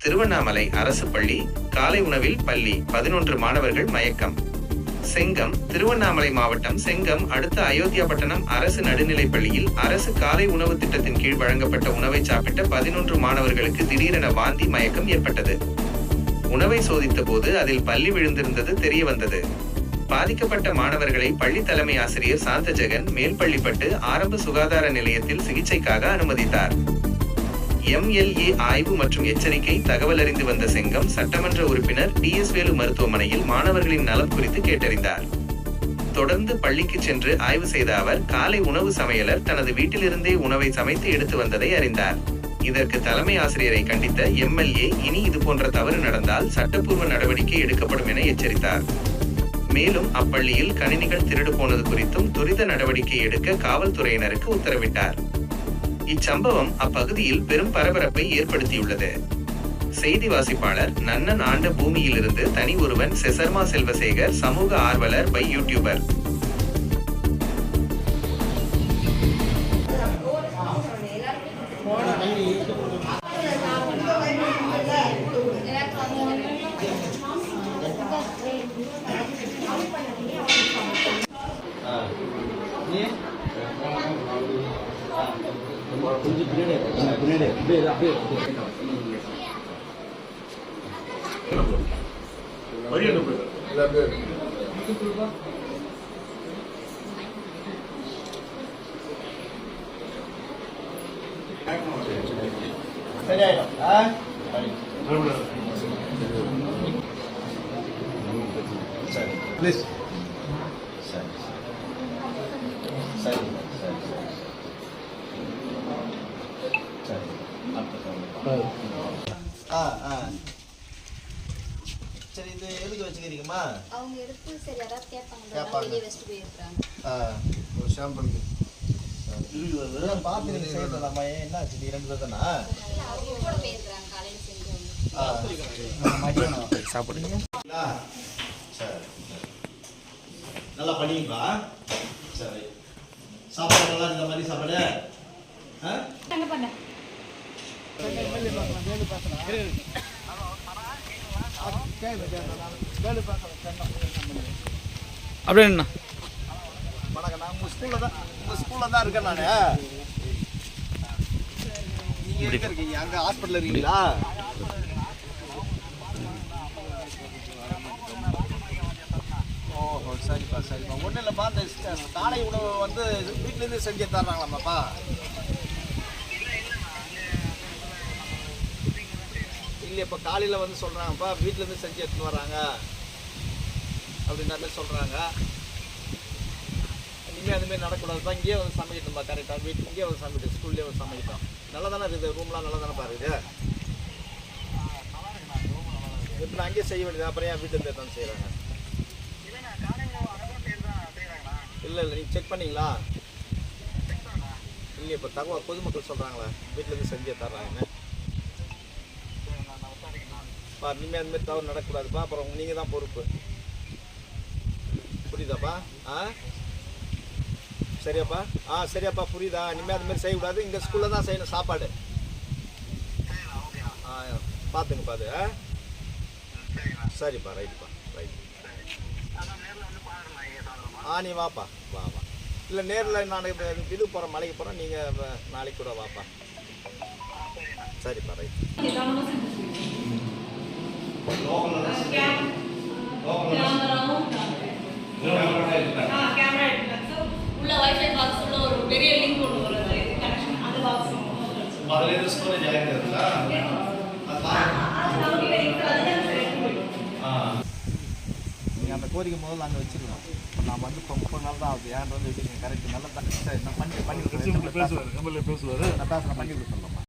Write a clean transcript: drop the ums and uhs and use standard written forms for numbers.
திருவண்ணாமலை அரசு பள்ளி காலை உணவில் பள்ளி 11 மாணவர்கள் மயக்கம். செங்கம் திருவண்ணாமலை மாவட்டம் செங்கம் அடுத்த அயோத்தியாபட்டணம் அரசு நடுநிலைப் பள்ளியில் அரசு காலை உணவு திட்டத்தின் கீழ் வழங்கப்பட்ட உணவை சாப்பிட்ட 11 மாணவர்களுக்கு திடீரென வாந்தி மயக்கம் ஏற்பட்டது. உணவை சோதித்த போது அதில் பல்லி விழுந்திருந்தது தெரியவந்தது. பாதிக்கப்பட்ட மாணவர்களை பள்ளி தலைமை ஆசிரியர் சாந்தஜெகன் மேல்பள்ளிப்பட்டு ஆரம்ப சுகாதார நிலையத்தில் சிகிச்சைக்காக அனுமதித்தார். MLA ஆய்வு மற்றும் எச்சரிக்கை தகவல் அறிந்து வந்த செங்கம் சட்டமன்ற உறுப்பினர் DS வேலு மருத்துவமனையில் மாணவர்களின் நலம் குறித்து கேட்டறிந்தார். தொடர்ந்து பள்ளிக்கு சென்று ஆய்வு செய்த அவர் காலை உணவு சமையலர் தனது வீட்டிலிருந்தே உணவை சமைத்து எடுத்து வந்ததை அறிந்தார். இதற்கு தலைமை ஆசிரியரை கண்டித்த MLA இனி இதுபோன்ற தவறு நடந்தால் சட்டப்பூர்வ நடவடிக்கை எடுக்கப்படும் என எச்சரித்தார். மேலும் அப்பள்ளியில் கணினிகள் திருடு போனது குறித்தும் துரித நடவடிக்கை எடுக்க காவல்துறையினருக்கு உத்தரவிட்டார். இச்சம்பவம் அப்பகுதியில் பெரும் பரபரப்பை ஏற்படுத்தியுள்ளது. செய்தி வாசிப்பாளர் நன்னன் ஆண்ட பூமியிலிருந்து தனி ஒருவன் செசர்மா செல்வசேகர் சமூக ஆர்வலர் பை யூடியூபர். கொஞ்சம் பின்னாடி ப்ளீஸ் சரி சரி சரி இது எதுக்கு வச்சுக்கிறீங்கம்மா? அவங்க எடுத்து சரி யாராவது கேட்பாங்க வெளியே வச்சுட்டு போயிருக்காங்க. ஒரு ஷாம்பிளுக்கு பார்த்து நீங்கள் செய்யலாமா? என்ன ஆச்சு? நீ 2 பேர் தானா? அவங்க கூட போயிருக்காங்க காலையில் செஞ்சவங்க. சாப்பிடுங்க. சரி நல்லா பண்ணிங்களா? சரி சாப்பாடு நல்லா இந்த மாதிரி சாப்பாடு அப்படியே என்ன வணக்கம். நான் உங்கள் ஸ்கூலில் தான் இருக்கேன். நான் நீங்கள் எங்கே இருக்கீங்க? அங்கே ஹாஸ்பிட்டலில் இருக்கீங்களா? ஓஹோ சரிப்பா சரிப்பா. ஒன்றும் இல்லைப்பா, இந்த காலை உணவு வந்து வீட்டிலேருந்து செஞ்சு தர்றாங்களாம்மாப்பா? இல்லை, இப்போ காலையில் வந்து சொல்கிறாங்கப்பா வீட்டிலேருந்து செஞ்சு எடுத்துன்னு வராங்க அப்படின்ற மாதிரி சொல்கிறாங்க. இனிமேல் அதுமாரி நடக்கூடாதுப்பா. இங்கேயே வந்து சமைக்கணும்பா. கரெக்டாக வீட்டு இங்கேயே வந்து சமைக்கிட்டோம், ஸ்கூல்லேயே வந்து சமைக்கிட்டோம். நல்லா தானே இருக்குது, ரூம்லாம் நல்லா தானே பாருது. இப்போ நான் அங்கேயே செய்ய வேண்டியது, அப்புறம் ஏன் வீட்டிலேருந்து தான் செய்கிறாங்க? இல்லை நீங்கள் செக் பண்ணிங்களா? இல்லை, இப்போ தகவல் பொதுமக்கள் சொல்கிறாங்களா வீட்டிலேருந்து செஞ்சே தர்றாங்கன்னு? இனிமேல் அதுமாரி தவறு நடக்கூடாதுப்பா. அப்புறம் நீங்கள் தான் பொறுப்பு. புரியுதாப்பா? சரியாப்பா? சரியாப்பா, புரியுதா? இனிமேல் அதுமாரி செய்யக்கூடாது. இங்கே ஸ்கூலில் தான் செய்யணும் சாப்பாடு. பார்த்துங்கப்பா அது. சரிப்பா, ரைட்டுப்பா, ரைட். நீ வாப்பா, வா. இல்லை நேரில் நான் இது போகிறேன், மலைக்கு போகிறேன். நீங்கள் நாளைக்கு கூட வாப்பா. சரிப்பா, ரைட். உள்ள வைஃபை பாக்ஸ் உள்ள ஒரு பெரிய லிங்க் ஒன்று வருது கனெக்ஷன். அந்த பாக்ஸ் அதுல இருந்து ஸ்டோரேஜ் ஆகிடுறதுங்களா? நீங்கள் அந்த கோரிக்கை முதல்ல அங்கே வச்சுருக்கணும். இப்போ நான் வந்து 30 நாள் தான் ஆகுது. ஏன் வந்து கரெக்ட் நல்லா தான். சரி, நான் பண்ணி கொடுக்குறேன். பேசுவார், நான் பண்ணி கொடுத்துடலாமா?